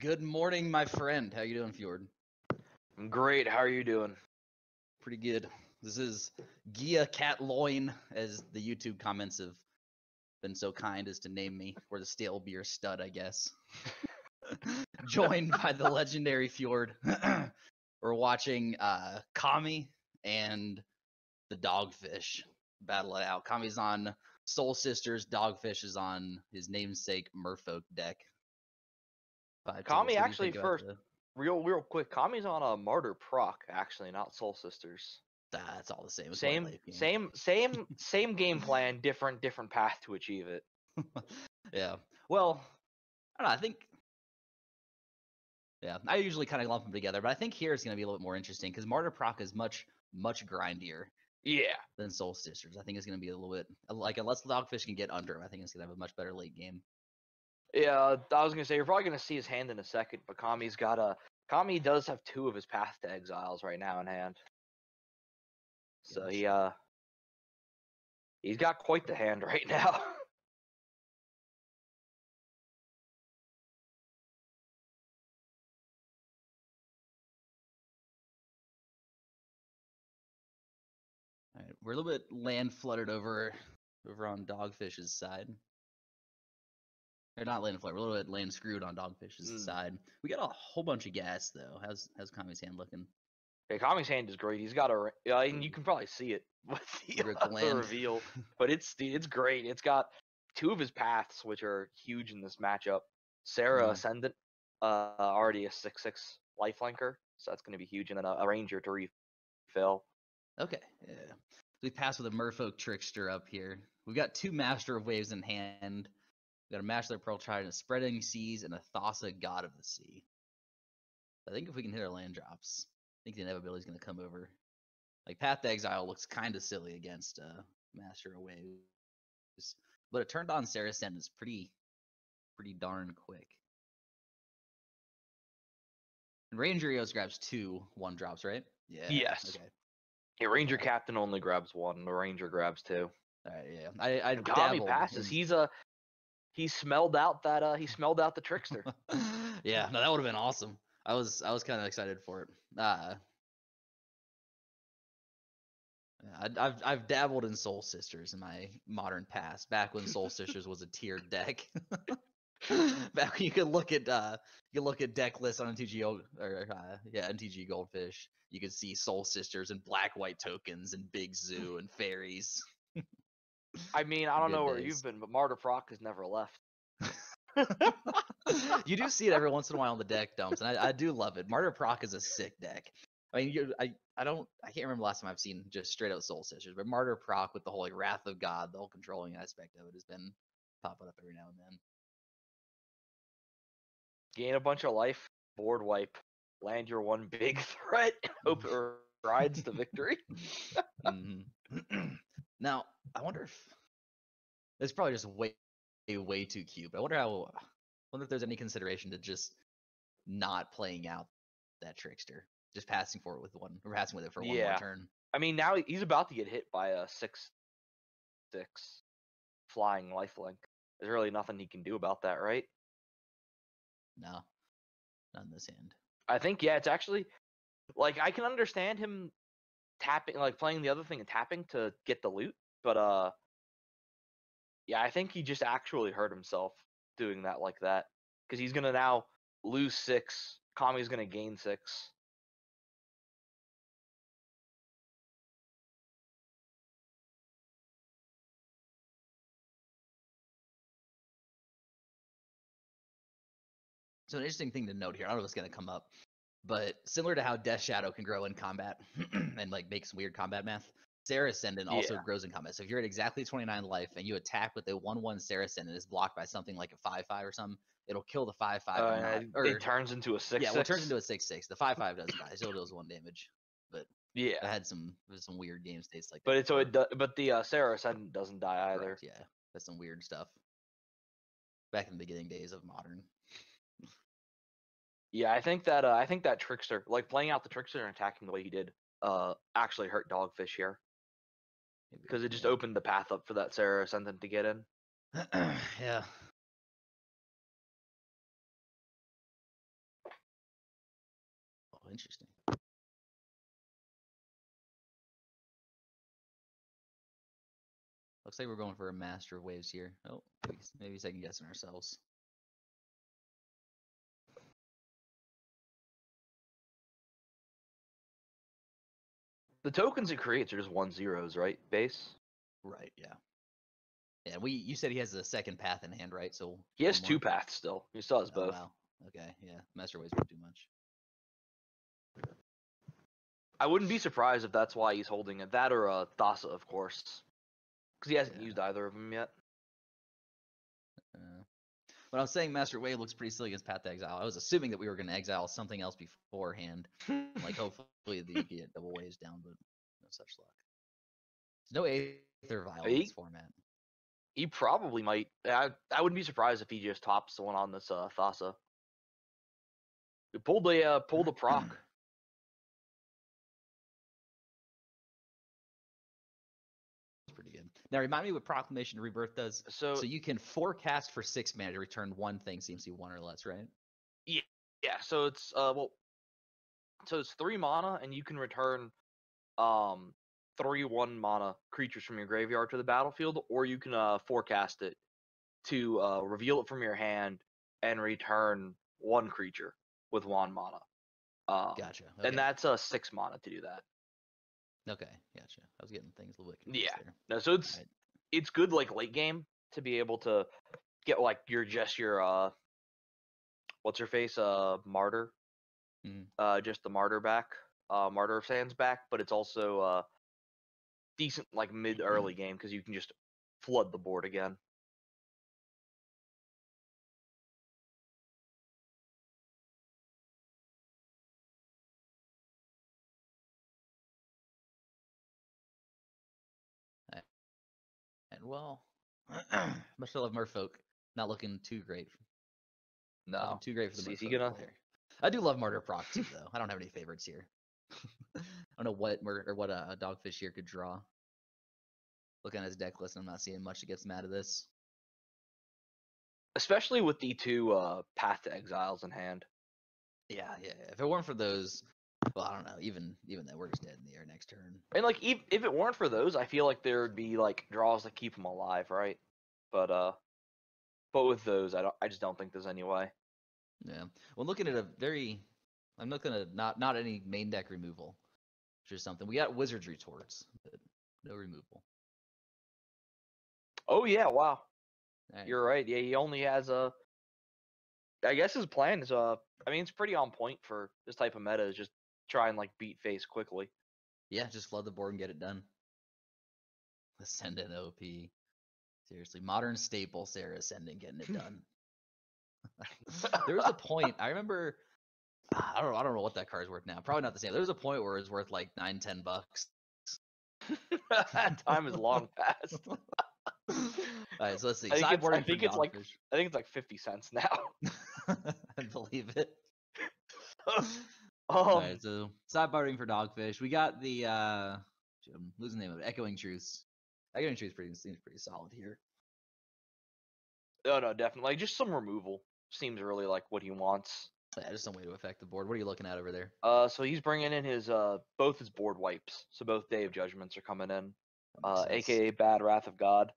Good morning, my friend. How you doing, Fjord? I'm great. How are you doing? Pretty good. This is Gia Cat Loin, as the YouTube comments have been so kind as to name me, or the stale beer stud, I guess. Joined by the legendary Fjord. We're watching Kami and the Dogfish battle it out. Kami's on Soul Sisters, Dogfish is on his namesake Merfolk deck. Kami actually first, real quick. Kami's on a Martyr Proc, actually, not Soul Sisters. That's all the same. Same game plan, different path to achieve it. Yeah. Well, I don't know. I think. Yeah, I usually kind of lump them together, but I think here it's going to be a little bit more interesting because Martyr Proc is much grindier. Yeah. Than Soul Sisters. I think it's going to be a little bit like unless Dogfish can get under him, I think it's going to have a much better late game. Yeah, I was gonna say you're probably gonna see his hand in a second, but Kami does have 2 of his Path to Exiles right now in hand. So he's got quite the hand right now. All right, we're a little bit land flooded over on Dogfish's side. Or not land flooded, we're a little bit land screwed on Dogfish's side. We got a whole bunch of gas though. How's Kami's hand looking? Yeah, Kami's hand is great. He's got and you can probably see it with the reveal, but it's great. It's got 2 of his paths, which are huge in this matchup. Sarah Ascendant, already a 6/6 lifelinker, so that's going to be huge, and then a Ranger to refill. Okay, yeah. We pass with a Merfolk Trickster up here. We've got 2 Master of Waves in hand. We've got a Master of Pearl Trident, a Spreading Seas, and a Thassa, God of the Sea. I think if we can hit our land drops, I think the inevitability is going to come over. Like, Path to Exile looks kind of silly against Master of Waves. But a turned on Sarah Ascendant is pretty darn quick. And Ranger Eos grabs 2 1-drops, right? Yeah. Yes. Okay. Yeah, Ranger Captain only grabs 1. The Ranger grabs 2. All right, yeah. I Kami passes. He smelled out the Trickster. Yeah, no, that would have been awesome. I was kind of excited for it. I've dabbled in Soul Sisters in my modern past, back when Soul Sisters was a tiered deck. Back when you could look at deck lists on MTGO or MTG Goldfish. You could see Soul Sisters and black-white tokens and Big Zoo and fairies. I mean, I don't know where you've been, but Martyr Proc has never left. You do see it every once in a while on the deck dumps, and I do love it. Martyr Proc is a sick deck. I mean, I can't remember the last time I've seen just straight out Soul Sisters, but Martyr Proc with the whole like Wrath of God, the whole controlling aspect of it has been popping up every now and then. Gain a bunch of life, board wipe, land your one big threat, hope it rides to victory. Now, I wonder if it's probably just way too cute. But I wonder if there's any consideration to just not playing out that Trickster, just passing for it with one for one more turn. I mean, now he's about to get hit by a 6/6 flying lifelink. There's really nothing he can do about that, right? No, not in this hand. I think it's actually like I can understand him tapping, like playing the other thing and tapping to get the loot, but I think he just actually hurt himself doing that like that because he's gonna now lose 6. Kami's gonna gain 6. So an interesting thing to note here, I don't know if it's going to come up, but similar to how Death Shadow can grow in combat and like make some weird combat math, Sarah Ascendant also grows in combat. So if you're at exactly 29 life and you attack with a 1/1 Sarah Ascendant is blocked by something like a 5/5 or something, it'll kill the 5/5. It turns into a 6/6. Yeah, well, it turns into a 6/6. The 5/5 doesn't die; it still deals 1 damage. But it had some weird game states like that. But the Sarah Ascendant doesn't die either. Correct, yeah, that's some weird stuff. Back in the beginning days of Modern. Yeah, I think that Trickster, like playing out the Trickster and attacking the way he did, actually hurt Dogfish here. Because it just opened the path up for that Sarah Ascendant to get in. Yeah. interesting. Looks like we're going for a Master of Waves here. Oh, maybe second guessing ourselves. The tokens it creates are just 1/0s, right? Base. Right. Yeah. Yeah. You said he has a second path in hand, right? So he has 2 paths still. He still has both. Wow. Okay. Yeah. Master Waves won't do much. I wouldn't be surprised if that's why he's holding it. That or a Thassa, of course, because he hasn't used either of them yet. When I was saying Master Wave looks pretty silly against Path to Exile, I was assuming that we were going to exile something else beforehand. Like, hopefully they get double waves down, but no such luck. There's no Aether Vial in this format. He probably might. I wouldn't be surprised if he just tops the one on this Thassa. He pulled the proc. Pretty good. Now remind me what Proclamation Rebirth does. So you can forecast for 6 mana to return one thing CMC 1 or less, right? Yeah. So it's so it's 3 mana, and you can return 3 1 mana creatures from your graveyard to the battlefield, or you can forecast it to reveal it from your hand and return 1 creature with 1 mana. Gotcha. Okay. And that's 6 mana to do that. Okay, gotcha. I was getting things a little bit confused there. No, so it's good like late game to be able to get like your what's her face Martyr, just the Martyr back, Martyr of Sands back, but it's also decent like mid early game because you can just flood the board again. And well, much love Merfolk. Not looking too great. No, looking too great for the Merfolk player. I do love Martyr Proc too, though. I don't have any favorites here. I don't know what a Dogfish here could draw. Looking at his deck list, I'm not seeing much that gets mad at this. Especially with the 2 Path to Exiles in hand. Yeah. If it weren't for those, well, I don't know. Even then, we're just dead in the air next turn. And like, if it weren't for those, I feel like there would be like draws that keep them alive, right? But with those, I just don't think there's any way. Yeah. Well, looking at I'm looking at not any main deck removal, which is something. We got Wizardry Torts, but no removal. Oh yeah, wow. Right. You're right. Yeah, he only has I guess his plan is I mean, it's pretty on point for this type of meta. Is just try and like beat face quickly. Yeah, just flood the board and get it done. Ascendant OP. Seriously, modern staple Sarah Ascendant getting it done. There was a point I remember. I don't know what that card's worth now. Probably not the same. There was a point where it was worth like $9-10. That time is long past. All right, so let's see. I think it's like 50 cents now. I believe it. All right, so sideboarding for Dogfish. We got the I'm losing the name of it. Echoing Truths. Echoing Truths seems pretty solid here. Oh no, definitely. Like, just some removal seems really like what he wants. Yeah, just some way to affect the board. What are you looking at over there? So he's bringing in his both his board wipes. So both Day of Judgments are coming in, aka Bad Wrath of God.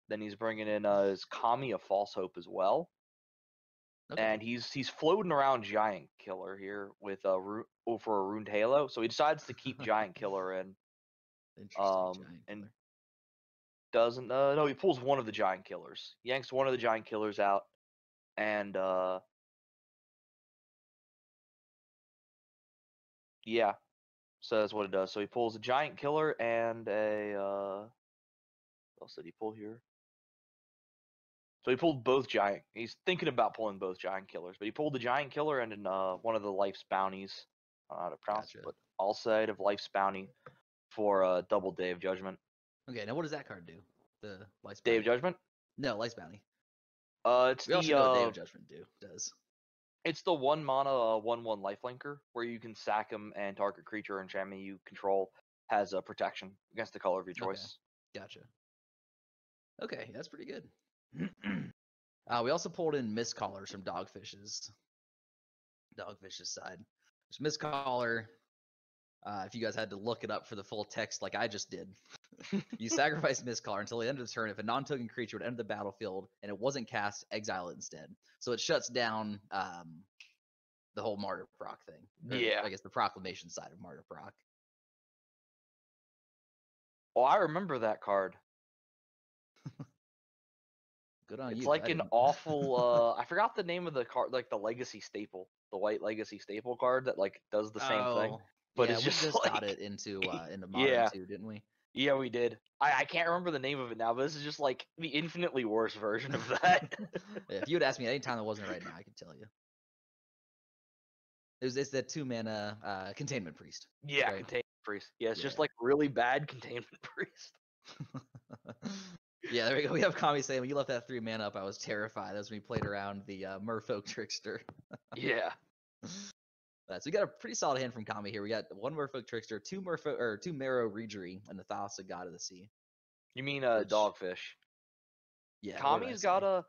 Then he's bringing in his Kami of False Hope as well. Okay. And he's floating around Giant Killer here with for a Ruined Halo. So he decides to keep Giant Killer in. Interesting. And doesn't no, he pulls one of the Giant Killers. Yanks one of the Giant Killers out, and yeah, so that's what it does. So he pulls a Giant Killer and a what else did he pull here? So he pulled both Giant. He's thinking about pulling both Giant Killers, but he pulled the Giant Killer and one of the Life's Bounties. I don't know how to pronounce it, but all side of Life's Bounty for a double Day of Judgment. Okay, now what does that card do? The Life's Day of Judgment? No, Life's Bounty. It's we also know what Day of Judgment does. It's the 1 mana 1/1 lifelinker where you can sack him and target creature or enchantment you control has a protection against the color of your choice. Okay. Gotcha. Okay, that's pretty good. We also pulled in Mist Callers from Dogfish's side. There's Mistcaller. If you guys had to look it up for the full text like I just did, you sacrifice Mistcaller until the end of the turn. If a non-token creature would enter the battlefield and it wasn't cast, exile it instead. So it shuts down the whole Martyr Proc thing. Or, Yeah. I guess the proclamation side of Martyr Proc. Oh, I remember that card. Good on It's you. like an awful. I forgot the name of the card, like the Legacy Staple, the white Legacy Staple card that like does the same thing. But yeah, it's we just just like, got it into Modern Yeah. too, didn't we? Yeah, we did. I can't remember the name of it now, but this is just like the infinitely worse version of that. Yeah, if you would ask me at any time that wasn't right now, I could tell you. It's that 2-mana Containment Priest. Yeah, right? Containment Priest. Yeah, it's just Yeah. like really bad Containment Priest. Yeah, there we go. We have Kami saying when you left that 3-mana up, I was terrified. That's when we played around the Merfolk Trickster. Yeah. So we got a pretty solid hand from Kami here. We got 1 Merfolk Trickster, 2 Marrow Regery, and the Thassa God of the Sea. You mean Dogfish? Yeah. Kami's a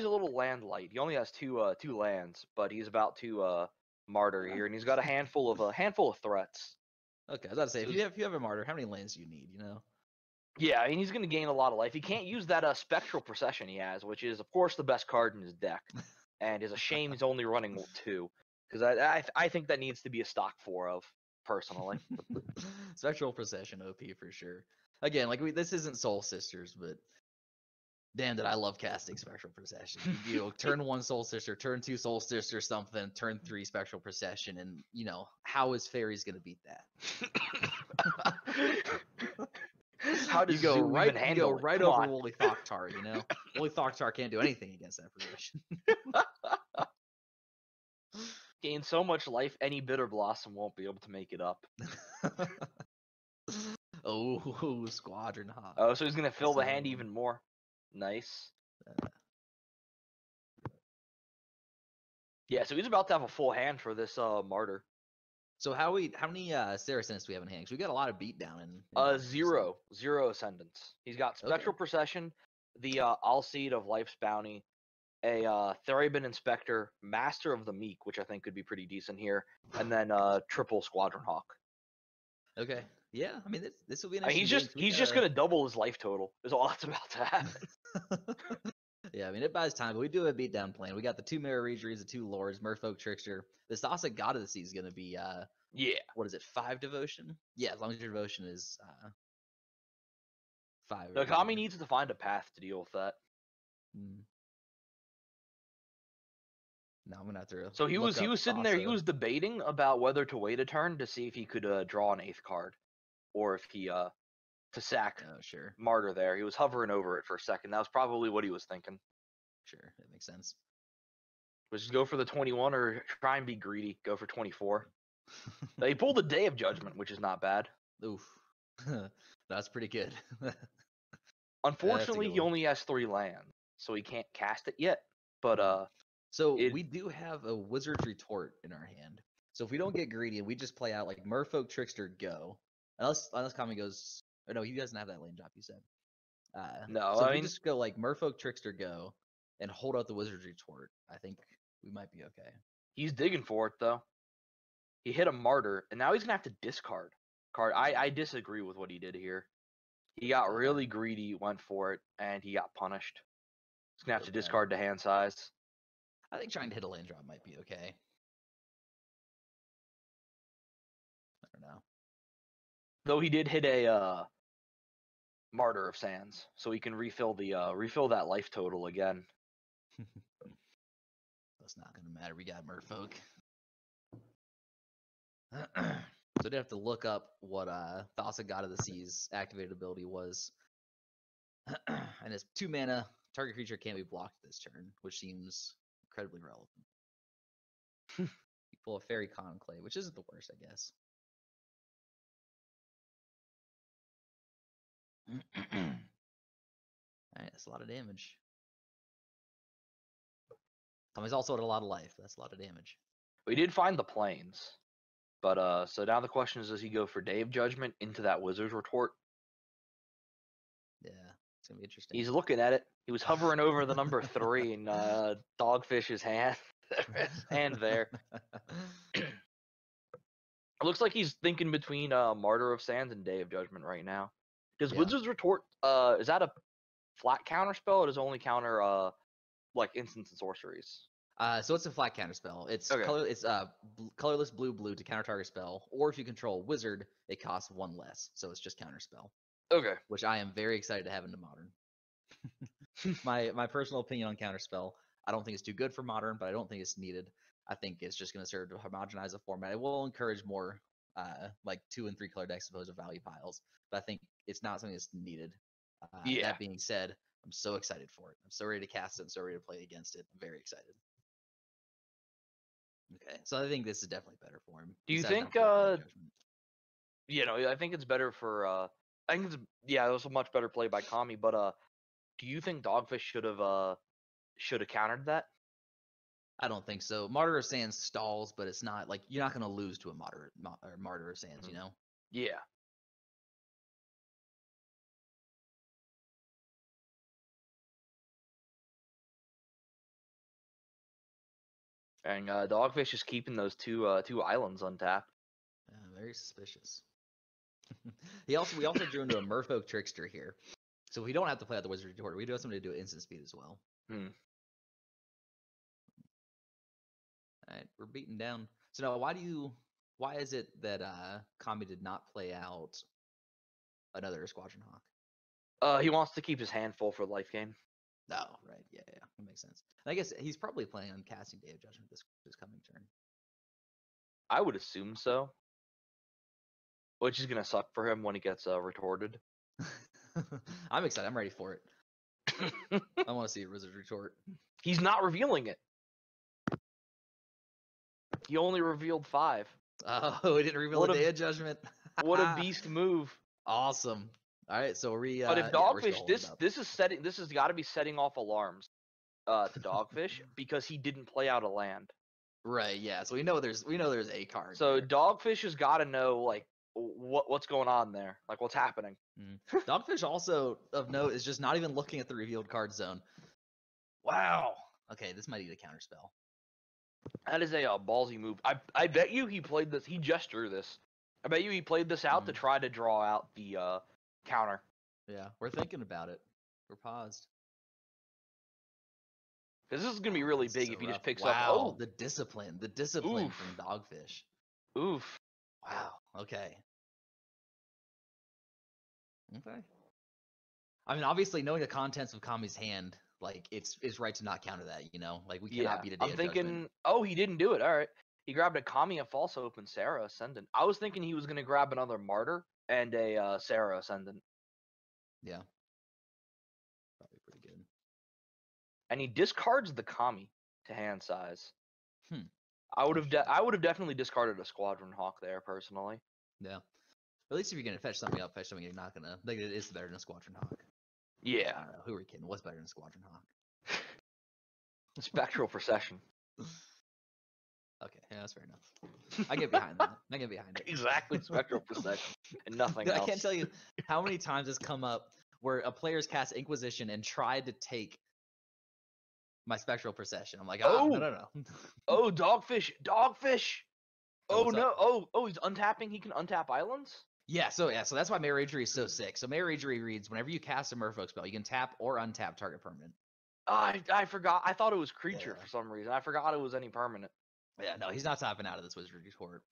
little land light. He only has two lands, but he's about to martyr here, and he's got a handful of threats. Okay, I was about to say, if you have a martyr, how many lands do you need? You know. Yeah, I mean he's gonna gain a lot of life. He can't use that spectral procession he has, which is of course the best card in his deck, and it's a shame he's only running 2, because I think that needs to be a stock 4 of personally. Spectral Procession OP for sure. Again, like this isn't Soul Sisters, but damn, did I love casting Spectral Procession. You know, turn 1 Soul Sister, turn 2 Soul Sister something, turn 3 Spectral Procession, and you know, how is Fairies gonna beat that? How does you go Zoo right, even handle you go right over Woolly Thoktar, you know? Woolly Thoktar can't do anything against that progression. Gain so much life, any Bitter Blossom won't be able to make it up. Oh, Squadron Hawk. Oh, so he's gonna fill the hand even more. Nice. Yeah, so he's about to have a full hand for this Martyr. So how many Saracens do we have in hand? 'Cause we got a lot of beatdown in zero Ascendants. He's got Spectral Procession, the Alseed of Life's Bounty, a Theriban Inspector, Master of the Meek, which I think could be pretty decent here, and then triple Squadron Hawk. Okay. Yeah, I mean this will be an I mean, he's just gonna double his life total. Is all that's about to happen. Yeah, I mean it buys time, but we do have a beatdown plan. We got the 2 Mirror Regeries, the 2 Lords, Merfolk Trickster. This Thassa God of the Sea is gonna be yeah. What is it? 5 devotion? Yeah, as long as your devotion is 5. No, Kami needs to find a path to deal with that. No, I'm gonna have to. So he was sitting there. He was debating about whether to wait a turn to see if he could draw an 8th card, or if he to sack Martyr there. He was hovering over it for a second. That was probably what he was thinking. Sure, that makes sense. Was just go for the 21 or try and be greedy. Go for 24. He pulled a Day of Judgment, which is not bad. Oof, that's pretty good. Unfortunately, he only has 3 lands, so he can't cast it yet. But so we do have a Wizard's Retort in our hand. So if we don't get greedy and we just play out like Merfolk Trickster go, unless Kami goes, or no, he doesn't have that lane drop. You said. No, so if we just go like Merfolk Trickster go and hold out the Wizard's Retort, I think we might be okay. He's digging for it though. He hit a Martyr, and now he's gonna have to discard card. I disagree with what he did here. He got really greedy, went for it, and he got punished. He's gonna have to discard the hand size. I think trying to hit a land drop might be okay. I don't know. Though he did hit a Martyr of Sands, so he can refill that life total again. That's not gonna matter. We got Merfolk. So I'd have to look up what Thassa God of the Sea's activated ability was. And it's 2 mana. Target creature can't be blocked this turn, which seems incredibly relevant. You pull a Fairy Conclave, which isn't the worst, I guess. Alright, that's a lot of damage. Tommy's also at a lot of life. That's a lot of damage. We did find the plains. But so now the question is, does he go for Day of Judgment into that Wizard's Retort? Yeah, it's gonna be interesting. He's looking at it. He was hovering over the number 3 in Dogfish's hand. Hand there. looks like he's thinking between Martyr of Sands and Day of Judgment right now. Does Wizard's Retort is that a flat counter spell, or does it only counter like instants and sorceries? So it's a flat counter spell. It's colorless blue to counter target spell, or if you control wizard, it costs 1 less. So it's just counter spell. Okay. Which I am very excited to have into modern. my personal opinion on counter spell, I don't think it's too good for modern, but I don't think it's needed. I think it's just going to serve to homogenize the format. It will encourage more like 2 and 3 color decks opposed to value piles, but I think it's not something that's needed. That being said, I'm so excited for it. I'm so ready to cast it. I'm so ready to play against it. I'm very excited. Okay, so I think this is definitely better for him. Do you think I think it's better for I think it's it was a much better play by Kami, but do you think Dogfish should have countered that? I don't think so. Martyr of Sands stalls, but it's not like you're not going to lose to a Martyr of Sands, you know? Yeah. And Dogfish is keeping those two islands untapped. Very suspicious. We also drew into a Merfolk Trickster here, so we don't have to play out the Wizard's Retort. We do have something to do at instant speed as well. All right, we're beaten down. So now, why is it that Kami did not play out another Squadron Hawk? He wants to keep his hand full for life gain. Oh, right. Yeah, that makes sense. And I guess he's probably planning on casting Day of Judgment this coming turn. I would assume so. Which is gonna suck for him when he gets retorted. I'm excited. I'm ready for it. I want to see a Wizard's Retort. He's not revealing it. He only revealed 5. Oh, he didn't reveal the Day of Judgment. What a beast move! Awesome. All right, so but if Dogfish, this has got to be setting off alarms to Dogfish because he didn't play out a land. Right. Yeah. So we know there's a card. So there. Dogfish has got to know like what's going on there, like what's happening. Dogfish also of note is just not even looking at the revealed card zone. Wow. Okay, this might need a counter spell. That is a ballsy move. I bet you he played this. He just drew this. I bet you he played this out to try to draw out the counter. Yeah, we're thinking about it. We're paused. Because this is gonna be really big if he just picks up. Oh, the discipline from Dogfish. Oof. Wow. Okay. I mean, obviously, knowing the contents of Kami's hand, like it's right to not counter that. You know, like we cannot beat a Day of Judgment. I'm thinking, oh, he didn't do it. All right, he grabbed a Kami, a False Open, Sarah Ascendant. I was thinking he was gonna grab another Martyr and a Sarah Ascendant. Yeah. Probably pretty good. And he discards the Kami to hand size. I would have definitely discarded a Squadron Hawk there personally. Yeah. At least if you're gonna fetch something you're not gonna. Like, it is better than a Squadron Hawk. Yeah. I don't know. Who are we kidding? What's better than a Squadron Hawk? Spectral Procession. Okay, yeah, that's fair enough. I get behind that. Exactly, Spectral Procession and nothing else. I can't tell you how many times it's come up where a player's cast Inquisition and tried to take my Spectral Procession. I'm like, no. Oh, Dogfish! Oh no! Oh, he's untapping. He can untap islands. Yeah, so that's why Marriagery is so sick. So Marriagery reads, whenever you cast a Merfolk spell, you can tap or untap target permanent. I forgot. I thought it was creature for some reason. I forgot it was any permanent. Yeah, no, he's not tapping out of this Wizard's Retort.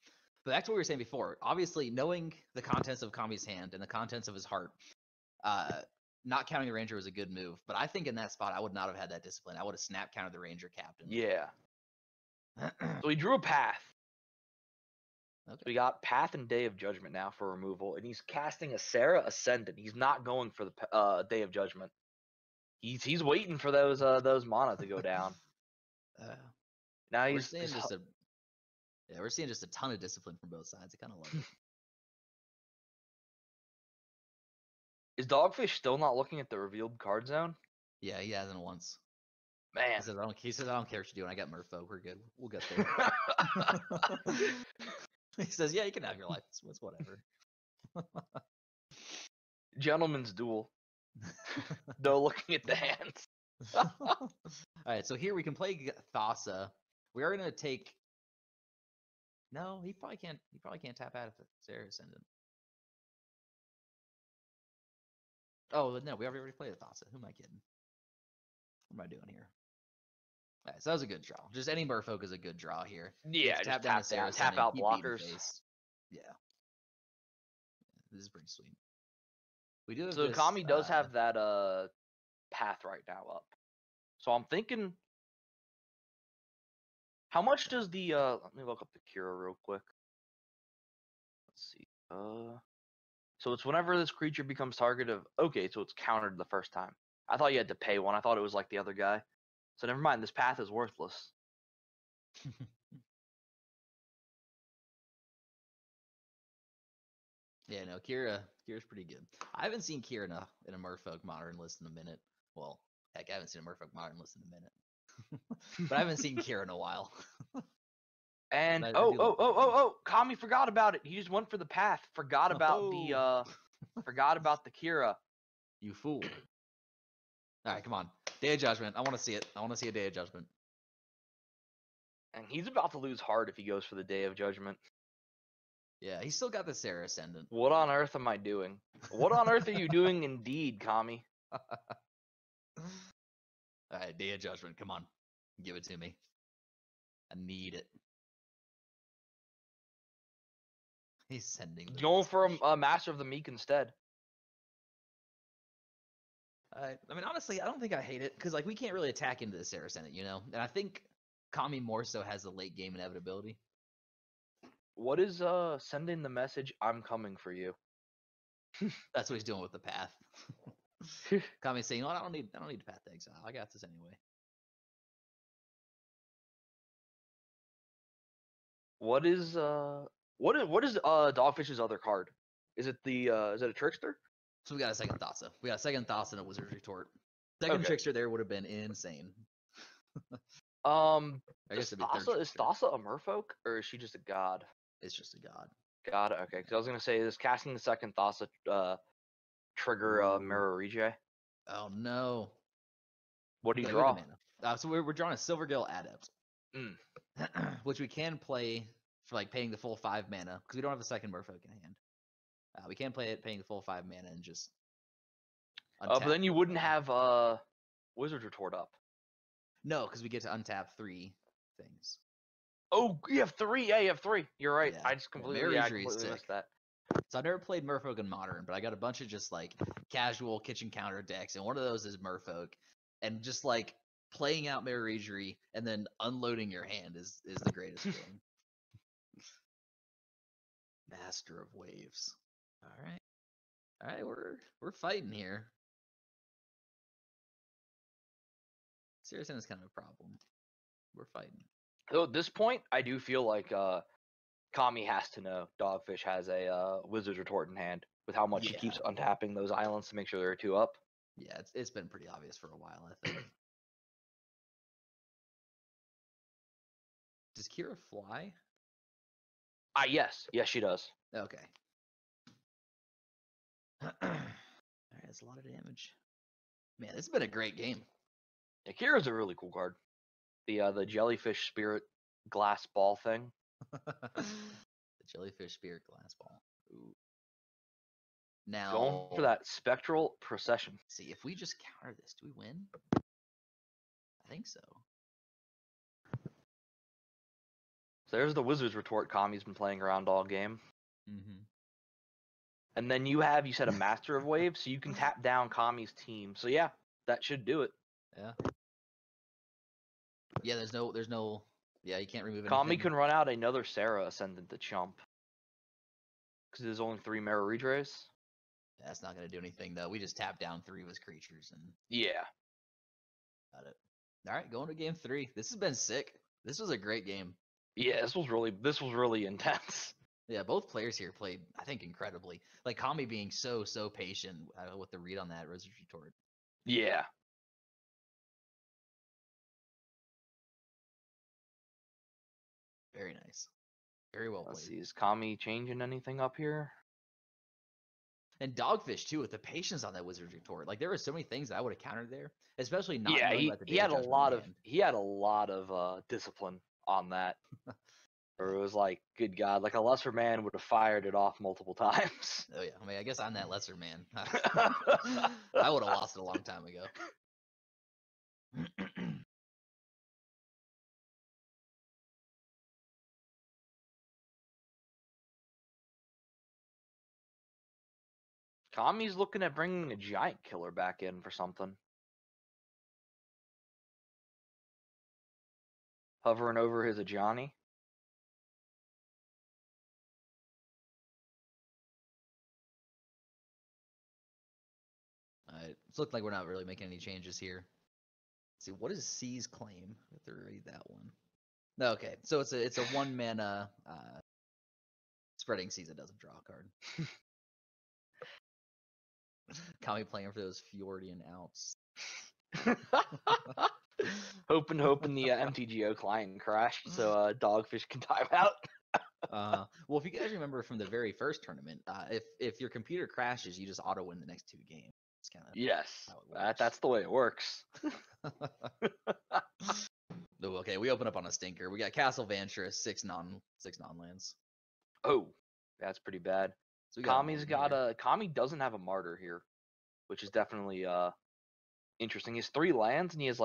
But back to what we were saying before. Obviously, knowing the contents of Kami's hand and the contents of his heart, not counting the Ranger was a good move. But I think in that spot, I would not have had that discipline. I would have snap countered the Ranger captain. Yeah. So he drew a Path. Okay. So we got Path and Day of Judgment now for removal, and he's casting a Sarah Ascendant. He's not going for the Day of Judgment. He's waiting for those mana to go down. Now we're seeing just a ton of discipline from both sides. I kind of love it. Is Dogfish still not looking at the revealed card zone? Yeah, he hasn't once. Man, he says I don't care what you do. And I got Merfolk. We're good. We'll get there. He says, yeah, you can have your life. It's whatever. Gentleman's duel. No looking at the hands. All right, so here we can play Thassa. We are going to take No, he probably can't. He probably can't tap out if it's Sarah Ascendant. Oh no, we already played a Thassa. Who am I kidding? What am I doing here? All right, so that was a good draw. Just any Merfolk is a good draw here. Yeah, tap down the Sarah tap out blockers. Yeah, this is pretty sweet. We do have so this, Kami does have that path right now up. So I'm thinking, how much does the let me look up the Kira real quick. Let's see. So it's whenever this creature becomes target of. Okay, so it's countered the first time. I thought you had to pay one. I thought it was like the other guy. So never mind. This path is worthless. Yeah, no, Kira's pretty good. I haven't seen Kira in a Merfolk Modern list in a minute. Well, heck, I haven't seen a Merfolk Modern list in a minute. But I haven't seen Kira in a while. And Kami forgot about it. He just went for the path. Forgot about the Kira. You fool. All right, come on. Day of Judgment. I want to see it. I want to see a Day of Judgment. And he's about to lose hard if he goes for the Day of Judgment. Yeah, he's still got the Sarah Ascendant. What on earth am I doing? What on earth are you doing indeed, Kami? All right, Day of Judgment. Come on. Give it to me. I need it. He's sending. Going for a Master of the Meek instead. I mean, honestly, I don't think I hate it because like we can't really attack into the Sarah Ascendant, you know. And I think Kami more so has the late game inevitability. What is sending the message? I'm coming for you. That's what he's doing with the path. Kami's saying, "Oh, I don't need to path to exile. I got this anyway." What is Dogfish's other card? Is it a Trickster? So we got a second Thassa. We got a second Thassa and a Wizard's Retort. Second Trickster there would have been insane. I guess is Thassa a Merfolk or is she just a god? It's just a god. God, okay. Because I was gonna say, is casting the second Thassa trigger Mirror Rejay? Oh no! What do you draw? So we're drawing a Silvergill Adept, which we can play for like paying the full 5 mana because we don't have a second Merfolk in hand. We can play it paying the full 5 mana and just. But then you wouldn't have Wizard's Retort up. No, because we get to untap 3 things. Oh, you have 3. Yeah, you have 3. You're right. Yeah. I just completely missed that. So I've never played Merfolk in Modern, but I got a bunch of just like casual kitchen counter decks, and one of those is Merfolk, and just like playing out Miragery and then unloading your hand is the greatest thing. Master of Waves. All right, we're fighting here. Seriously, is kind of a problem. We're fighting. So at this point, I do feel like Kami has to know Dogfish has a Wizard's Retort in hand with how much he keeps untapping those islands to make sure there are 2 up. Yeah, it's been pretty obvious for a while, I think. Does Kira fly? Yes, she does. Okay. All right, that's a lot of damage. Man, this has been a great game. Yeah, Kira's a really cool card. The Jellyfish Spirit Glass Ball thing. The Jellyfish Spirit Glass Ball. Ooh. Now going for that Spectral Procession. See, if we just counter this, do we win? I think so. So there's the Wizard's Retort Kami's been playing around all game. Mm-hmm. And then you said a Master of Waves, so you can tap down Kami's team. So yeah, that should do it. Yeah. Yeah, there's no. Yeah, you can't remove anything. Kami can run out another Sarah Ascendant to chump. Because there's only 3 Mirror Redrays. That's not going to do anything, though. We just tap down 3 of his creatures and. Yeah. Got it. All right, going to game 3. This has been sick. This was a great game. Yeah, this was really intense. Yeah, both players here played, I think, incredibly. Like Kami being so patient with the read on that Wizard's Retort. Yeah. Very nice. Very well played. Let's see, is Kami changing anything up here? And Dogfish too, with the patience on that Wizard's Retort. Like there were so many things that I would have countered there, especially not. Yeah, he had a lot of discipline on that. Or it was like, good God, like a lesser man would have fired it off multiple times. Oh yeah, I mean, I guess I'm that lesser man. I would have lost it a long time ago. Kami's looking at bringing a giant killer back in for something. Hovering over his Ajani. Alright, it's looked like we're not really making any changes here. Let's see, what is C's claim? I have to read that one. Okay, so it's a 1-mana spreading seas that doesn't draw a card. Kami playing for those Fjordian outs. hoping the MTGO client crashed so Dogfish can time out. Well, if you guys remember from the very first tournament, if your computer crashes, you just auto win the next 2 games. It's kind of yes, that's the way it works. Oh, okay, we open up on a stinker. We got Castle Vantress, 6 non-lands. Oh, that's pretty bad. So Kami's got a Kami doesn't have a martyr here, which is definitely interesting. He has 3 lands and he has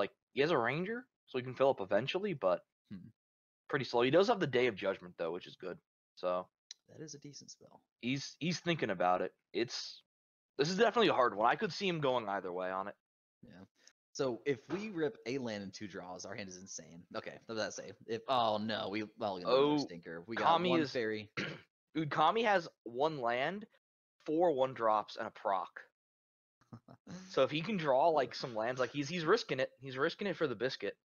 a ranger, so he can fill up eventually, but pretty slow. He does have the Day of Judgment though, which is good. So that is a decent spell. He's thinking about it. This is definitely a hard one. I could see him going either way on it. Yeah. So if we rip a land in 2 draws, our hand is insane. Okay, what does that say? Stinker. We got Kami 1 fairy. Dude, Kami has 1 land, 4 1-drops, and a proc. So if he can draw like some lands, like he's risking it. He's risking it for the biscuit.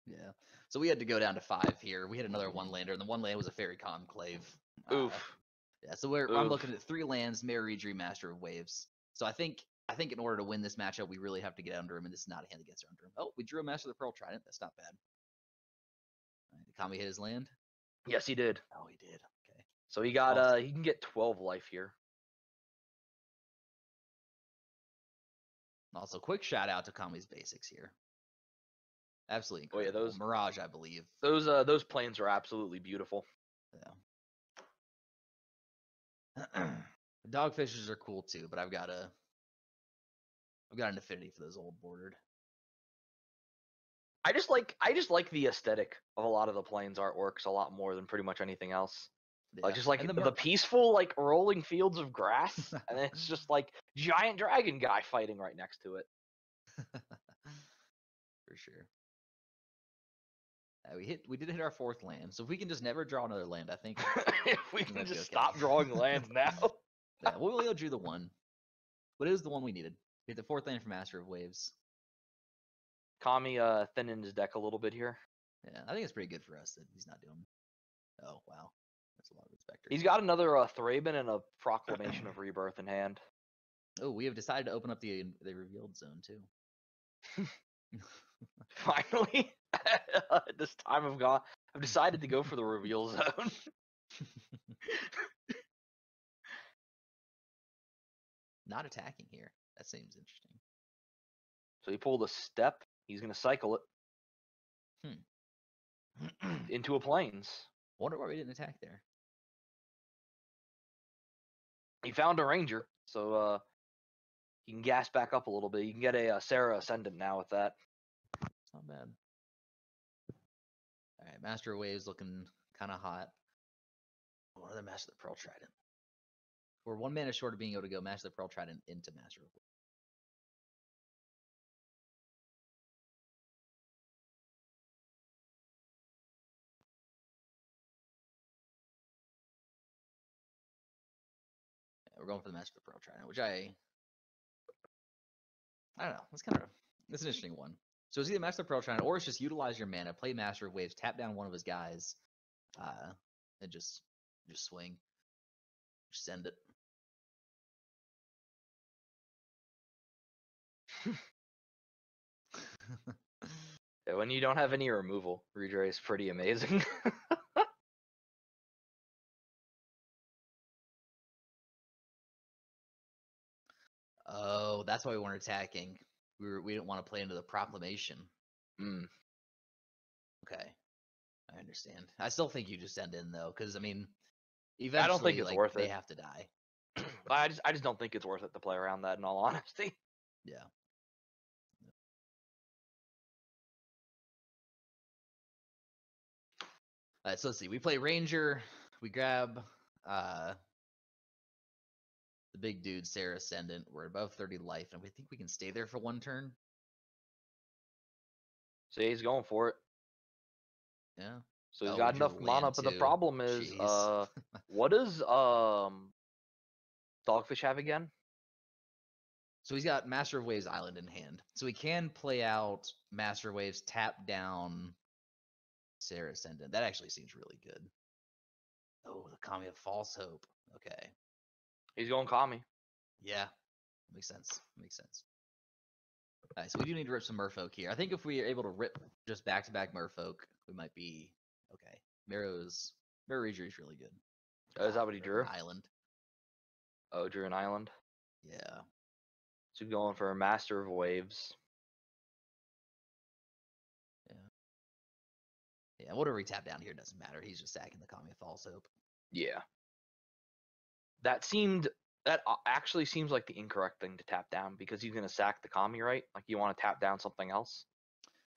Yeah. So we had to go down to 5 here. We had another 1-lander, and the 1 land was a fairy conclave. Oof. Yeah. So I'm looking at 3 lands, Mirror Master of Waves. So I think in order to win this matchup, we really have to get under him, and this is not a hand that gets under him. Oh, we drew a Master of the Pearl Trident. That's not bad. All right, did Kami hit his land? Yes, he did. Oh, he did. Okay. So he got he can get 12 life here. Also, quick shout out to Kami's basics here. Absolutely incredible. Oh yeah, those Mirage, I believe. Those planes are absolutely beautiful. Yeah. Dogfishes are cool too, but I've got an affinity for those old bordered. I just like the aesthetic of a lot of the planes artworks a lot more than pretty much anything else. Yeah. Like just like the peaceful like rolling fields of grass, and it's just like giant dragon guy fighting right next to it. For sure. We did hit our 4th land, so if we can just never draw another land, I think. If we can just stop drawing lands now. Yeah, we only drew the 1, but it was the one we needed. We hit the 4th land for Master of Waves. Kami thinning his deck a little bit here. Yeah, I think it's pretty good for us that he's not doing. Oh wow, that's a lot of Inspector. He's got another Thraben and a Proclamation of Rebirth in hand. Oh, we have decided to open up the revealed zone too. Finally, at this time I've decided to go for the reveal zone. Not attacking here. That seems interesting. So he pulled a step. He's going to cycle it into a plains. Wonder why we didn't attack there. He found a ranger, so he can gas back up a little bit. You can get a Sarah Ascendant now with that. It's not bad. All right, Master of Waves looking kind of hot. Or the Master of the Pearl Trident. We're 1 mana short of being able to go Master of the Pearl Trident into Master of Waves. We're going for the Master of the Pearl Trident, which I don't know. It's an interesting one. So it's either Master of the Pearl Trident, or it's just utilize your mana, play Master of Waves, tap down one of his guys, and just swing. Just send it. Yeah, when you don't have any removal, Redray is pretty amazing. Oh, that's why we weren't attacking. We didn't want to play into the Proclamation. Mm. Okay. I understand. I still think you just send in though, because I mean, eventually, I don't think it's worth they it. have to die. I just don't think it's worth it to play around that. In all honesty. Yeah. All right, so let's see. We play Ranger. We grab the big dude, Sarah Ascendant. We're above 30 life, and we think we can stay there for one turn. So he's going for it. Yeah. So he's got enough mana, but the problem is, what does Dogfish have again? So he's got Master of Waves Island in hand. So he can play out Master of Waves, tap down Sarah Ascendant. That actually seems really good. Oh, the Kami of False Hope. Okay. He's going Kami. Yeah. Makes sense. Makes sense. All right, so we do need to rip some Merfolk here. I think if we are able to rip just back-to-back Merfolk, we might be okay. Mirror Ranger is really good. Is that what he drew? An island. Oh, drew an island. Yeah. So going for a Master of Waves. Yeah, whatever we tap down here doesn't matter. He's just sacking the Kami of False Hope. Yeah. That actually seems like the incorrect thing to tap down, because he's gonna sack the Kami, right? Like, you want to tap down something else.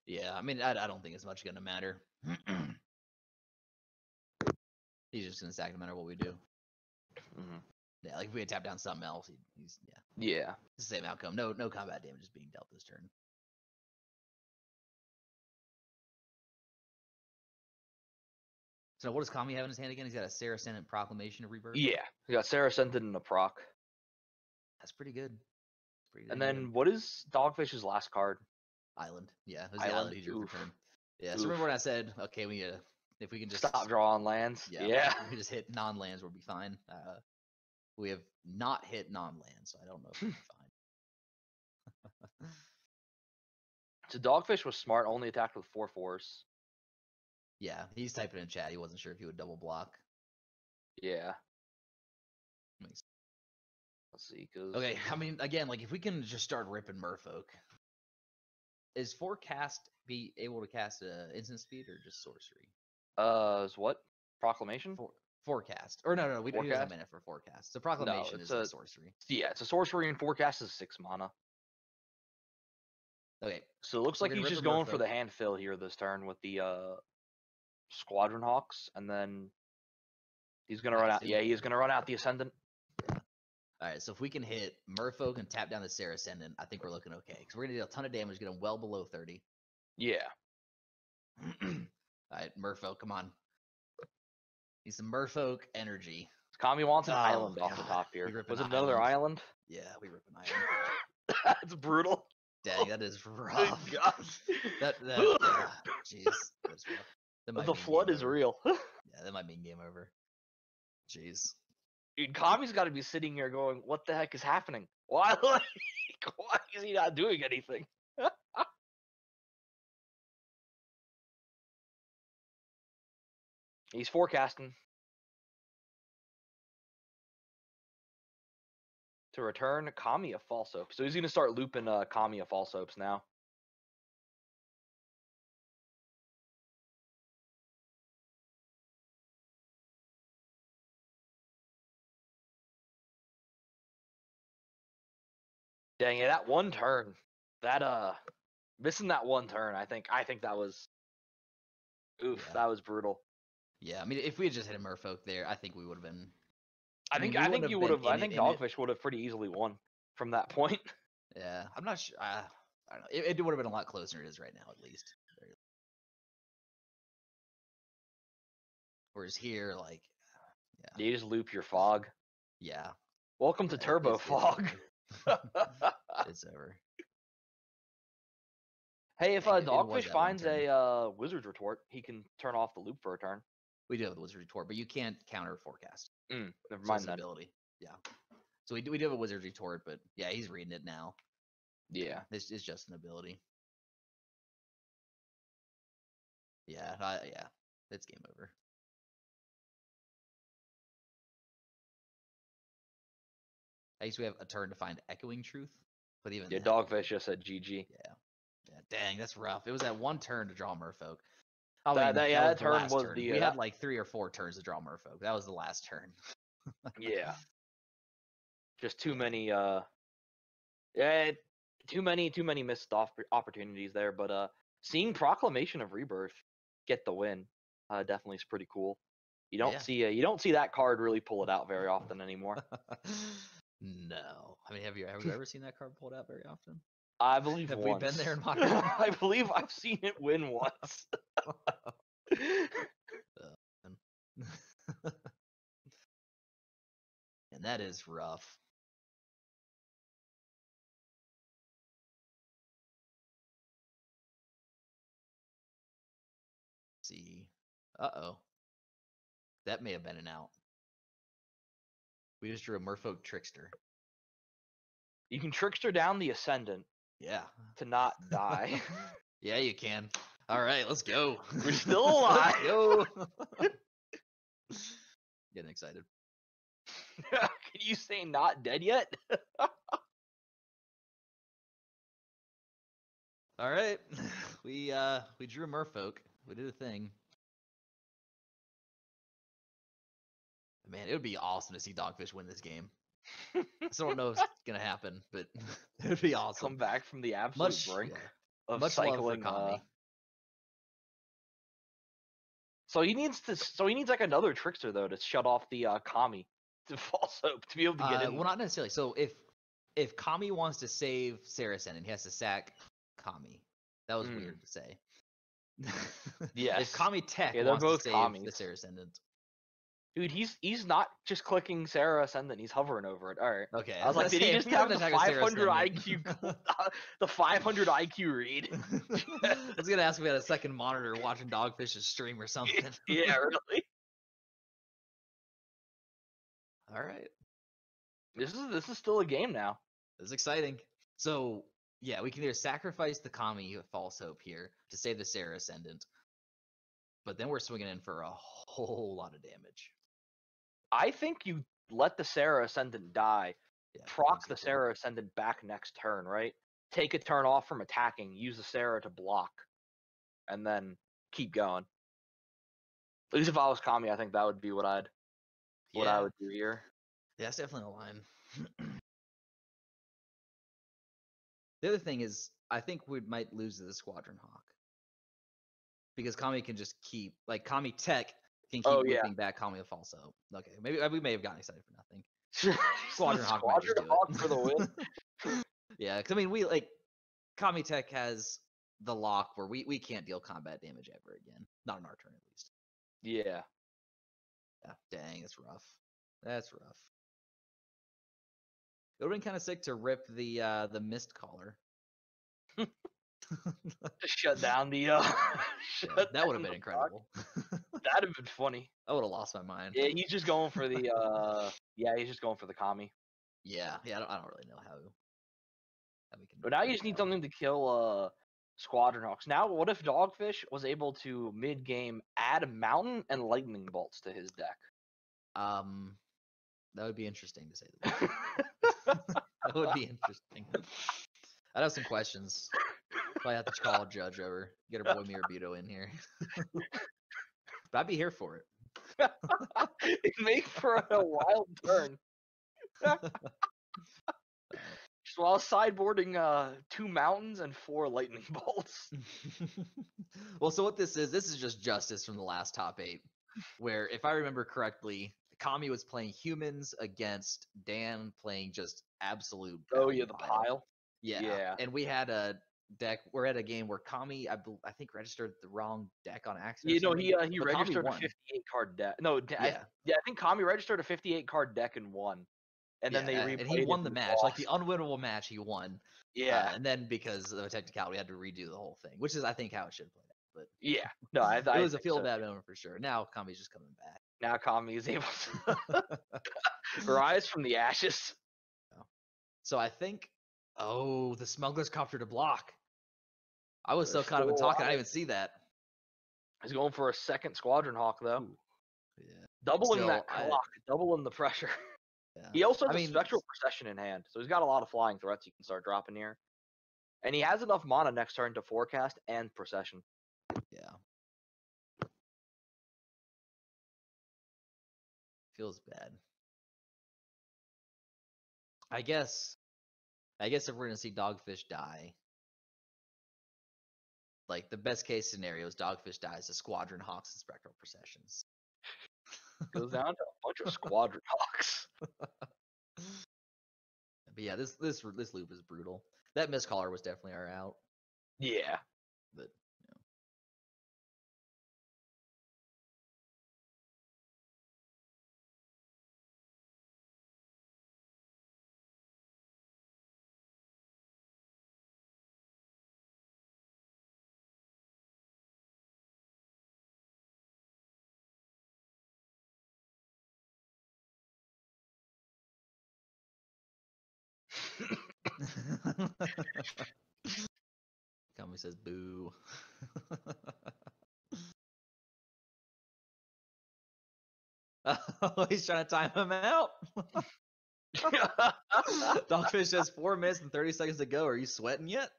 Yeah, I mean, I don't think it's much gonna matter. He's just gonna sack no matter what we do. Mm-hmm. Yeah, like if we had tapped down something else, he's Yeah. It's the same outcome. No combat damage is being dealt this turn. So what does Kami have in his hand again? He's got a Sarah Ascendant Proclamation of Rebirth. Yeah. He got Sarah Ascendant in a proc. That's pretty good. And then what is Dogfish's last card? Island. Yeah, it was the island he drew for turn. Yeah, so remember when I said, okay, if we can just stop drawing lands. Yeah. If we just hit non-lands, we'll be fine. We have not hit non-lands, so I don't know if we'll be fine. So Dogfish was smart, only attacked with 4/4s. Yeah, he's typing in chat. He wasn't sure if he would double block. Yeah. Let's see, cause okay, I mean, again, like if we can just start ripping Merfolk, is forecast be able to cast instant speed or just sorcery? Is what? Proclamation? Forecast. Or no, we don't have mana for forecast. So proclamation is a sorcery. Yeah, it's a sorcery, and forecast is 6 mana. Okay. So it looks like he's just going for the hand fill here this turn with the Squadron Hawks, and then he's gonna run out. Yeah, he's gonna run out the Ascendant. Yeah. All right, so if we can hit Merfolk and tap down the Sarah Ascendant, I think we're looking okay. Because we're gonna do a ton of damage, get him well below 30. Yeah. All right, Merfolk, come on. Need some Merfolk energy. Kami wants an island off the top here. Was it another island? Yeah, we rip an island. That's brutal. Dang, that is rough. That jeez, that's rough. The flood is real. Yeah, that might mean game over. Jeez. Dude, Kami's got to be sitting here going, "What the heck is happening? Why is he not doing anything?" He's forecasting to return Kami of False Hope. So he's going to start looping Kami of False Hopes now. Dang it, that one turn. Missing that one turn, I think that was that was brutal. Yeah, I mean, if we had just hit a Merfolk there, I think we would have been. I think you would have. I think Dogfish would have pretty easily won from that point. Yeah, I'm not sure. I don't know. It would have been a lot closer than it is right now, at least. Whereas here, like, yeah. You just loop your fog. Yeah. Welcome to Turbo Fog. It's over. Hey, if Dogfish finds a Wizard's Retort, he can turn off the loop for a turn. We do have the Wizard's Retort, but you can't counter forecast. Never mind that. Ability. Yeah. So we do have a Wizard's Retort, but yeah, he's reading it now. Yeah. This is just an ability. Yeah, yeah. It's game over. I guess we have a turn to find Echoing Truth, but even Dogfish just said GG. Yeah. Dang, that's rough. It was that one turn to draw Merfolk. I mean, that the turn last was turn. the We had like 3 or 4 turns to draw Merfolk. That was the last turn. yeah. Just too many yeah, too many missed opportunities there. But seeing Proclamation of Rebirth get the win definitely is pretty cool. You don't see that card really pull it out very often anymore. No, I mean, have you ever seen that card pulled out very often? I believe have once. we been there in Modern? I believe I've seen it win once. And that is rough. Let's see. Uh-oh. That may have been an out. We just drew a Merfolk Trickster. You can Trickster down the Ascendant. Yeah. To not die. Yeah, you can. All right, let's go. We're still alive. Let's go. Getting excited. Can you say not dead yet? All right. We drew Merfolk. We did a thing. Man, it would be awesome to see Dogfish win this game. I still don't know if it's gonna happen, but it would be awesome. Come back from the absolute brink of much cycling. Love for Kami. So he needs like another Trickster though to shut off the Kami to False Hope to be able to get in. Well, not necessarily. So if Kami wants to save Saracen and he has to sack Kami, that was weird to say. Yes. If Kami Tech they're wants both to save Kamis. the Saracen. Dude, he's not just clicking Sarah Ascendant, he's hovering over it. All right. Okay. I was like, did he just have the 500 IQ the 500 IQ read? I was gonna ask if we had a second monitor watching Dogfish's stream or something. Yeah, really. All right. This is still a game now. This is exciting. So yeah, we can either sacrifice the Kami with False Hope here to save the Sarah Ascendant, but then we're swinging in for a whole lot of damage. I think you let the Sarah Ascendant die, proc the Sarah Ascendant back next turn, right? Take a turn off from attacking, use the Sarah to block, and then keep going. At least if I was Kami, I think that would be what I would do here. Yeah, that's definitely a line. The other thing is, I think we might lose to the Squadron Hawk. Because Kami can just keep, like, Kami Tech can keep whipping back Kami with False Hope. Okay, maybe we may have gotten excited for nothing. Squadron Hawk might just do it. For the win. Yeah, because I mean, Kami Tech has the lock where we can't deal combat damage ever again. Not on our turn, at least. Yeah. Yeah, dang, that's rough. That's rough. It would have been kind of sick to rip the Mist Caller. To shut down the that would have been incredible. That'd have been funny. I would have lost my mind. Yeah, he's just going for the he's just going for the Kami. Yeah, I don't really know how we can. But now you just need something to kill Squadron Hawks. Now, what if Dogfish was able to mid game add Mountain and Lightning Bolts to his deck? That would be interesting to say the least. That would be interesting. I'd have some questions. Probably have to call a judge over. Get our boy Mirabito in here. But I'd be here for it. It makes for a wild turn. Just while sideboarding 2 mountains and 4 lightning bolts. Well, so what this is just justice from the last top 8. Where, if I remember correctly, Kami was playing humans against Dan playing just absolute. Oh yeah, the pile. Yeah. And we had a deck. We're at a game where Kami, I think, registered the wrong deck on accident. You know, he registered a 58 card deck. No, I think Kami registered a 58 card deck and won. And then they replayed and he won the match, lost. like the unwinnable match. He won. Yeah. And then because of a technicality, we had to redo the whole thing, which is I think how it should play out. But yeah, no, it was a feel bad moment for sure. Now Kami's just coming back. Now Kami is able to rise from the ashes. So I think, the Smuggler's Copter to block. I was so caught up in talking, I didn't even see that. He's going for a second Squadron Hawk though. Yeah. Doubling that clock, doubling the pressure. Yeah. He also has a Spectral Procession in hand, so he's got a lot of flying threats he can start dropping here. And he has enough mana next turn to forecast and Procession. Yeah. Feels bad. I guess if we're gonna see Dogfish die, like the best case scenario is Dogfish dies to Squadron Hawks and Spectral Processions. Goes down to a bunch of Squadron Hawks. But yeah, this loop is brutal. That miscaller was definitely our out. Yeah. But Kami says boo. Oh, he's trying to time him out. Dogfish has 4 minutes and 30 seconds to go. Are you sweating yet?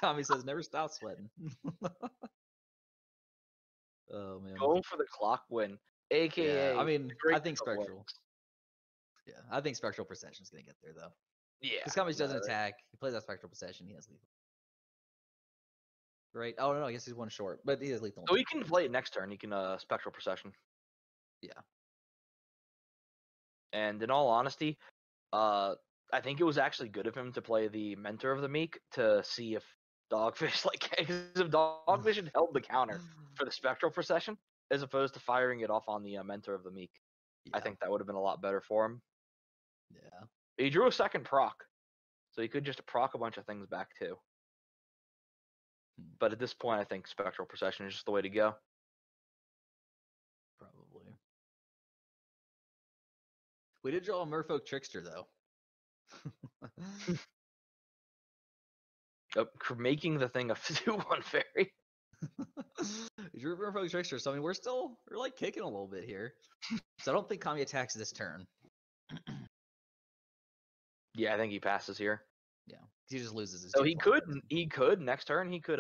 Kami says never stop sweating. Oh man. Going for the clock win. AKA Yeah, I mean, I think Spectral. Yeah, I think Spectral Procession's gonna get there though. Yeah. Because Kami doesn't attack. He plays that Spectral Procession. He has lethal. Right? Oh no, I guess he's one short, but he has lethal. So he can play it next turn. He can Spectral Procession. Yeah. And in all honesty, I think it was actually good of him to play the Mentor of the Meek to see if Dogfish if Dogfish had held the counter for the Spectral Procession as opposed to firing it off on the Mentor of the Meek. Yeah. I think that would have been a lot better for him. Yeah. He drew a second proc, so he could just proc a bunch of things back too. But at this point, I think Spectral Procession is just the way to go. Probably. We did draw a Merfolk Trickster though. Making the thing a 2/1 fairy. You drew a Merfolk Trickster, so I mean we're like kicking a little bit here. So I don't think Kami attacks this turn. Yeah, I think he passes here. Yeah, he just loses his. So he could next turn he could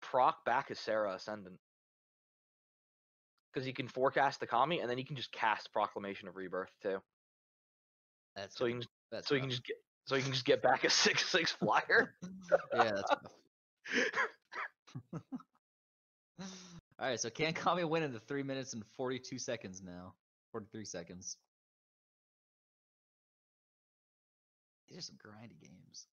proc back his Sarah Ascendant because he can forecast the Kami and then he can just cast Proclamation of Rebirth too. That's so rough. he can just get back a 6/6 flyer. Yeah, that's rough. All right, so can Kami win in the 3 minutes and 42 seconds now? 43 seconds. These are some grindy games.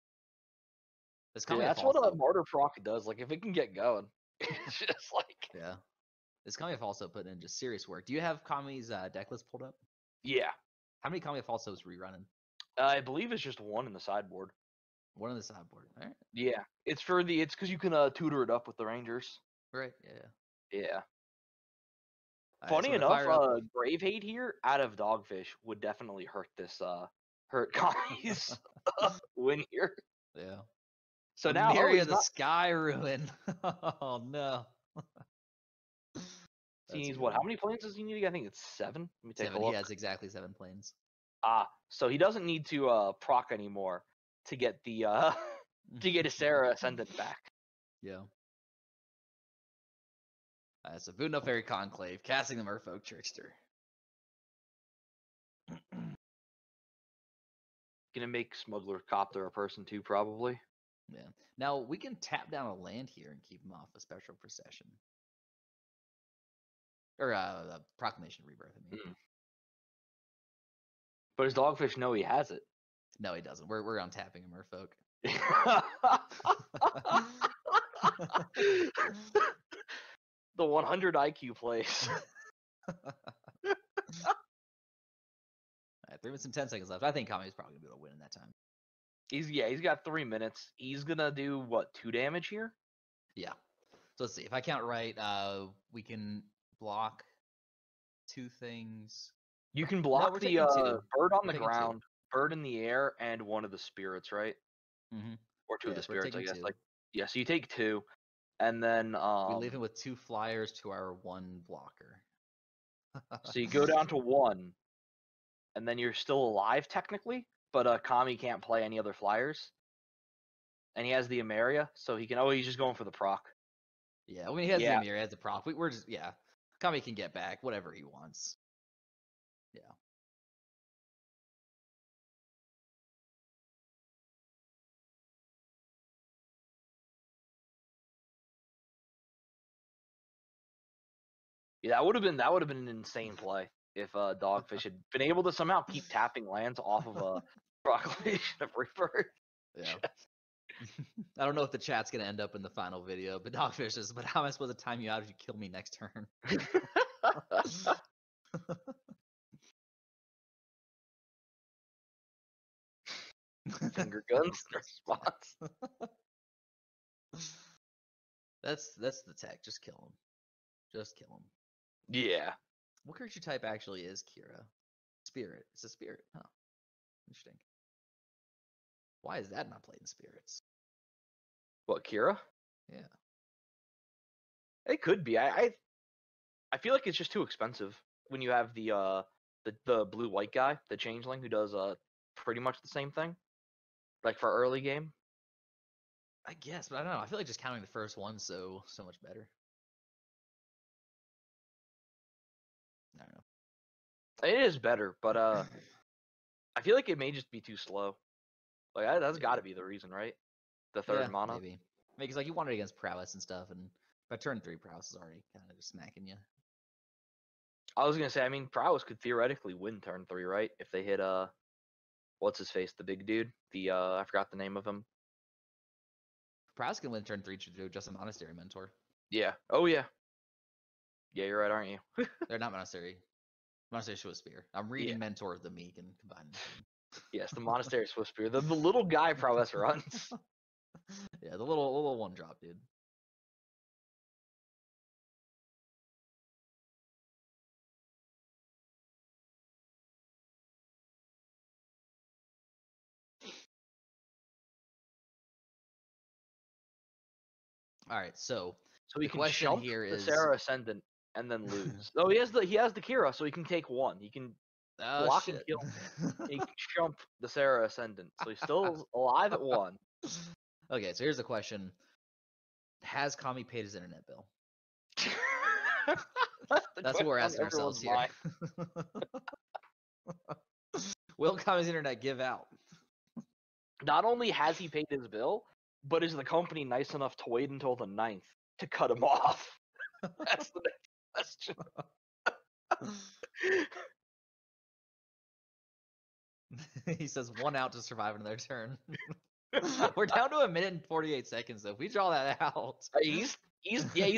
Yeah, that's what a Martyr Proc does. Like if it can get going, it's just like This Kami also putting in just serious work. Do you have Kami's deck list pulled up? Yeah. How many Kami Falsos rerunning? I believe it's just one in the sideboard. One in the sideboard. All right. Yeah, it's because you can tutor it up with the Rangers. Right. Yeah. Right, Funny enough, Grave Hate here out of Dogfish would definitely hurt this hurt Kami's win here. Yeah. So now Myriad the Sky Ruin. Oh no. He needs what? How many planes does he need? I think it's 7. Let me take a look. He has exactly 7 planes. So he doesn't need to proc anymore to get the to get his Sarah Ascendant back. Yeah. So Voodoo Fairy Conclave, casting the Merfolk Trickster. Gonna make Smuggler Copter a person too, probably. Yeah. Now we can tap down a land here and keep him off a Spectral Procession. Or the Proclamation of Rebirth, I mean. But does Dogfish know he has it? No, he doesn't. We're untapping a Merfolk. The 100 IQ place. Alright, 3 minutes and 10 seconds left. I think Kami's probably gonna be able to win in that time. He's got 3 minutes. He's gonna do what, 2 damage here? Yeah. So let's see. If I count right, we can block 2 things. You can block the bird on the ground, bird in the air, and one of the spirits, right? Mm-hmm. Or 2 of the spirits, I guess. So you take 2, and then we leave him with 2 flyers to our 1 blocker. So you go down to 1, and then you're still alive technically, but Kami can't play any other flyers, and he has the Emeria, so he can. Oh, he's just going for the proc. Yeah, when he has the Emeria, he has the proc. We're just Kami can get back whatever he wants. Yeah. Yeah, that would have been an insane play if Dogfish had been able to somehow keep tapping lands off of a Proclamation of Rebirth. Yeah. I don't know if the chat's gonna end up in the final video, but Dogfish is. But how am I supposed to time you out if you kill me next turn? Finger guns in response. That's the tech. Just kill him. Just kill him. Yeah. What creature type actually is Kira? Spirit. It's a spirit. Huh. Interesting. Why is that not played in spirits? What, Kira? Yeah. It could be. I feel like it's just too expensive when you have the blue white guy, the changeling, who does pretty much the same thing. Like for early game. I guess, but I don't know. I feel like just counting the first one so much better. I don't know. It is better, but I feel like it may just be too slow. Like that's got to be the reason, right? The third mana. Maybe. Because like you want it against prowess and stuff, and by turn 3, prowess is already kind of just smacking you. I was gonna say, I mean, prowess could theoretically win turn 3, right? If they hit what's his face, the big dude, the I forgot the name of him. Prowess can win turn 3 to do just a monastery mentor. Yeah. Oh yeah. Yeah, you're right, aren't you? They're not monastery. Monastery Swift Spear. I'm reading Mentor of the Meek and combining them. Yes, the Monastery Swift Spear. The little guy prowess runs. Yeah, the little one drop, dude. All right, so he can jump here the is Sarah Ascendant and then lose. Oh, he has the Kira, so he can take one. He can block and kill. He can jump the Sarah Ascendant, so he's still alive at 1. Okay, so here's the question: has Kami paid his internet bill? That's what we're asking ourselves here. Will Kami's internet give out? Not only has he paid his bill, but is the company nice enough to wait until the 9th to cut him off? That's the next question. He says 1 out to survive another turn. We're down to 1 minute and 48 seconds, though. If we draw that out, he's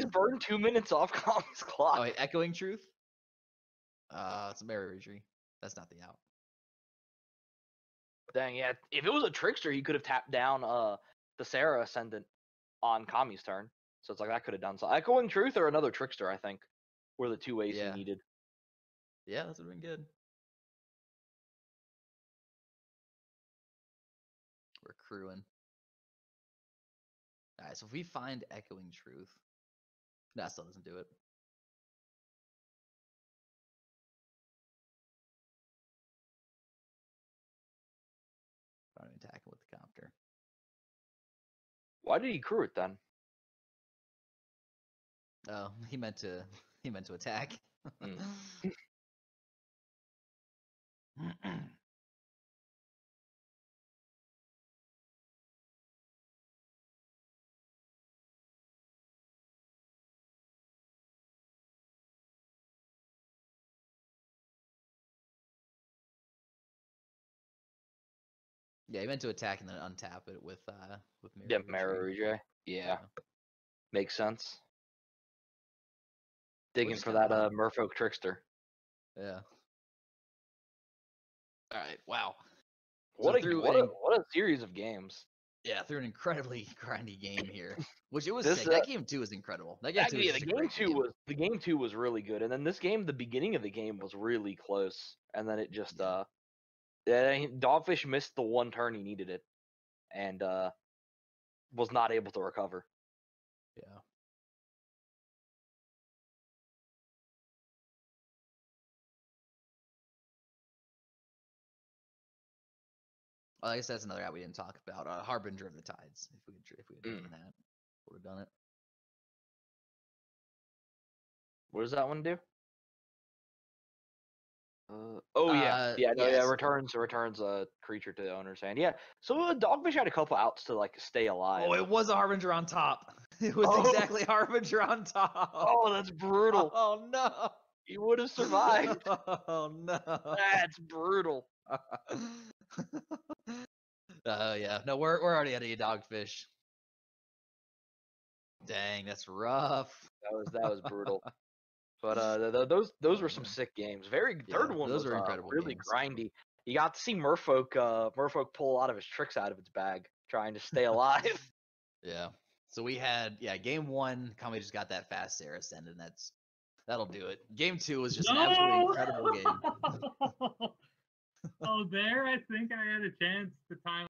burned 2 minutes off Kami's clock. Oh wait, Echoing Truth. It's a Merry Retreat. That's not the out. Dang, yeah. If it was a trickster, he could have tapped down the Sarah Ascendant on Kami's turn. So it's like that could have done so. Echoing Truth or another trickster, I think, were the 2 ways he needed. Yeah, that would have been good. We're crewing. Alright, so if we find Echoing Truth, that still doesn't do it. I'm attacking with the copter. Why did he crew it then? Oh, he meant to attack. Yeah, he meant to attack and then untap it with Mirror. Yeah, Mirror Retreat. Yeah. Makes sense. Digging for that Merfolk trickster. Yeah. All right. Wow. What a series of games. Yeah, through an incredibly grindy game here, which it was sick. That game 2 was incredible. That game 2 was the game 2 was really good, and then this game, the beginning of the game was really close, and then it just Dogfish missed the 1 turn he needed it, and was not able to recover. Yeah. Well, I guess that's another out we didn't talk about. Harbinger of the Tides. If we had done that, would have done it. What does that one do? Yes. Returns a creature to the owner's hand. Yeah. So Dogfish had a couple outs to like stay alive. Oh, it was a Harbinger on top. It was exactly Harbinger on top. Oh, that's brutal. Oh no. He would have survived. Oh no. That's brutal. Oh yeah. No, we're already at a Dogfish. Dang, that's rough. That was brutal. But those were some sick games. Third one those was were incredible really games. grindy. You got to see Merfolk pull a lot of his tricks out of its bag, trying to stay alive. Yeah. So we had game 1, Kami just got that fast Sarah send, and that'll do it. Game 2 was just an absolutely incredible game. Oh, there I think I had a chance to time